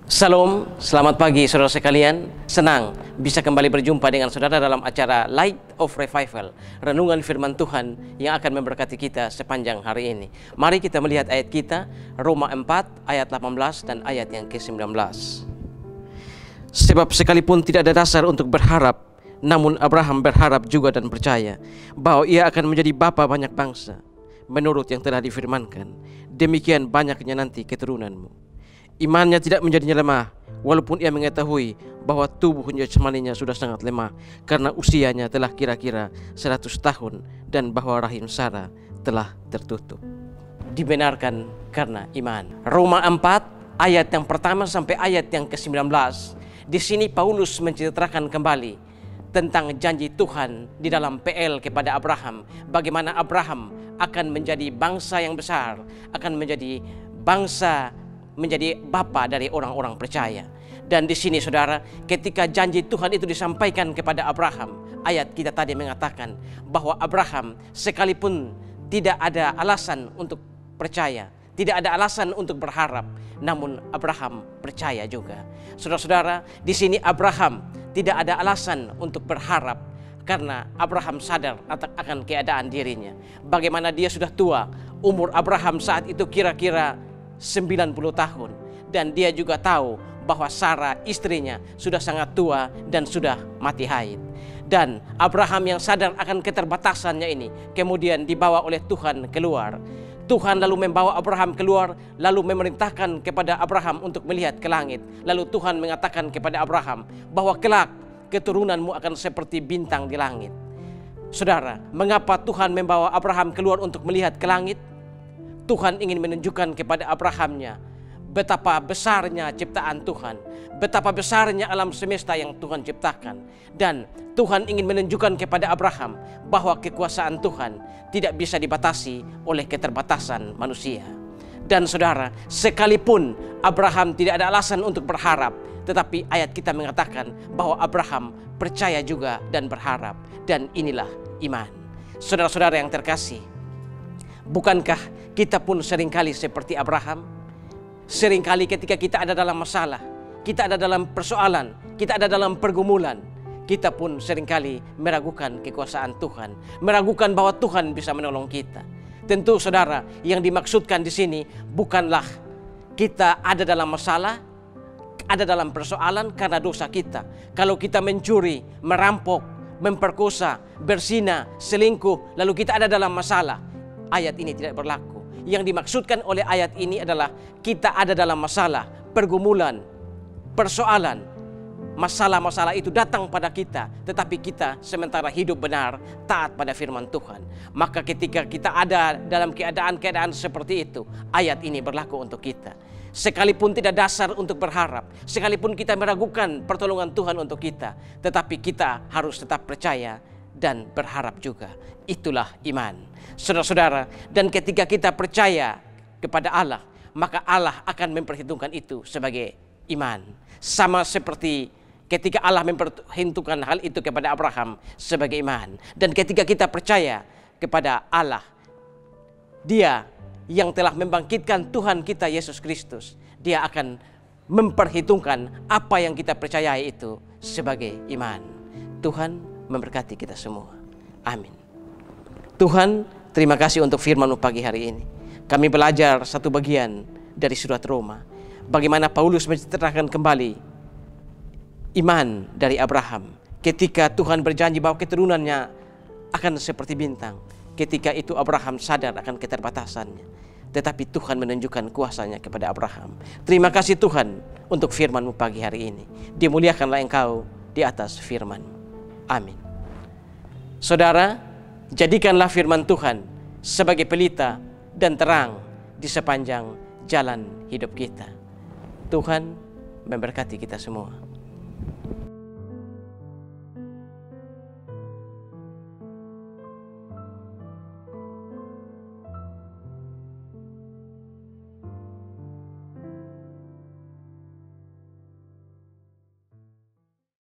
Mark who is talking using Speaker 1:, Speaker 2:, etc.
Speaker 1: Salam, selamat pagi saudara sekalian. Senang bisa kembali berjumpa dengan saudara dalam acara Light of Revival, renungan firman Tuhan yang akan memberkati kita sepanjang hari ini. Mari kita melihat ayat kita, Roma 4 ayat 18 dan ayat yang ke-19. Sebab sekalipun tidak ada dasar untuk berharap, namun Abraham berharap juga dan percaya bahwa ia akan menjadi bapa banyak bangsa, menurut yang telah difirmankan, demikian banyaknya nanti keturunanmu. Imannya tidak menjadinya lemah, walaupun ia mengetahui bahwa tubuh jasmaninya sudah sangat lemah, karena usianya telah kira-kira 100 tahun, dan bahwa rahim Sarah telah tertutup. Dibenarkan karena iman. Roma 4 ayat yang pertama sampai ayat yang ke-19. Di sini Paulus menceritakan kembali tentang janji Tuhan di dalam PL kepada Abraham, bagaimana Abraham akan menjadi bangsa yang besar, akan menjadi bangsa, menjadi bapa dari orang-orang percaya. Dan di sini saudara, ketika janji Tuhan itu disampaikan kepada Abraham, ayat kita tadi mengatakan bahwa Abraham sekalipun tidak ada alasan untuk percaya, tidak ada alasan untuk berharap, namun Abraham percaya juga. Saudara-saudara, di sini Abraham tidak ada alasan untuk berharap, karena Abraham sadar akan keadaan dirinya. Bagaimana dia sudah tua, umur Abraham saat itu kira-kira 90 tahun, dan dia juga tahu bahwa Sarah istrinya sudah sangat tua dan sudah mati haid. Dan Abraham yang sadar akan keterbatasannya ini kemudian dibawa oleh Tuhan keluar. Tuhan lalu membawa Abraham keluar, lalu memerintahkan kepada Abraham untuk melihat ke langit. Lalu Tuhan mengatakan kepada Abraham bahwa kelak keturunanmu akan seperti bintang di langit. Saudara, mengapa Tuhan membawa Abraham keluar untuk melihat ke langit? Tuhan ingin menunjukkan kepada Abrahamnya betapa besarnya ciptaan Tuhan, betapa besarnya alam semesta yang Tuhan ciptakan. Dan Tuhan ingin menunjukkan kepada Abraham bahwa kekuasaan Tuhan tidak bisa dibatasi oleh keterbatasan manusia. Dan saudara, sekalipun Abraham tidak ada alasan untuk berharap, tetapi ayat kita mengatakan bahwa Abraham percaya juga dan berharap. Dan inilah iman. Saudara-saudara yang terkasih, bukankah kita pun seringkali seperti Abraham? Seringkali ketika kita ada dalam masalah, kita ada dalam persoalan, kita ada dalam pergumulan, kita pun seringkali meragukan kekuasaan Tuhan, meragukan bahwa Tuhan bisa menolong kita. Tentu saudara, yang dimaksudkan di sini bukanlah kita ada dalam masalah, ada dalam persoalan karena dosa kita. Kalau kita mencuri, merampok, memperkosa, berzina, selingkuh, lalu kita ada dalam masalah, ayat ini tidak berlaku. Yang dimaksudkan oleh ayat ini adalah kita ada dalam masalah, pergumulan, persoalan. Masalah-masalah itu datang pada kita, tetapi kita sementara hidup benar, taat pada firman Tuhan. Maka ketika kita ada dalam keadaan-keadaan seperti itu, ayat ini berlaku untuk kita. Sekalipun tidak dasar untuk berharap, sekalipun kita meragukan pertolongan Tuhan untuk kita, tetapi kita harus tetap percaya dan berharap juga. Itulah iman. Saudara-saudara, dan ketika kita percaya kepada Allah, maka Allah akan memperhitungkan itu sebagai iman. Sama seperti ketika Allah memperhitungkan hal itu kepada Abraham sebagai iman. Dan ketika kita percaya kepada Allah, Dia yang telah membangkitkan Tuhan kita Yesus Kristus, Dia akan memperhitungkan apa yang kita percayai itu sebagai iman. Tuhan memberkati kita semua. Amin. Tuhan, terima kasih untuk firman-Mu pagi hari ini. Kami belajar satu bagian dari surat Roma, bagaimana Paulus menceritakan kembali iman dari Abraham. Ketika Tuhan berjanji bahwa keturunannya akan seperti bintang, ketika itu Abraham sadar akan keterbatasannya, tetapi Tuhan menunjukkan kuasanya kepada Abraham. Terima kasih Tuhan untuk firman-Mu pagi hari ini. Dimuliakanlah Engkau di atas firman-Mu. Amin. Saudara, jadikanlah firman Tuhan sebagai pelita dan terang di sepanjang jalan hidup kita. Tuhan memberkati kita semua.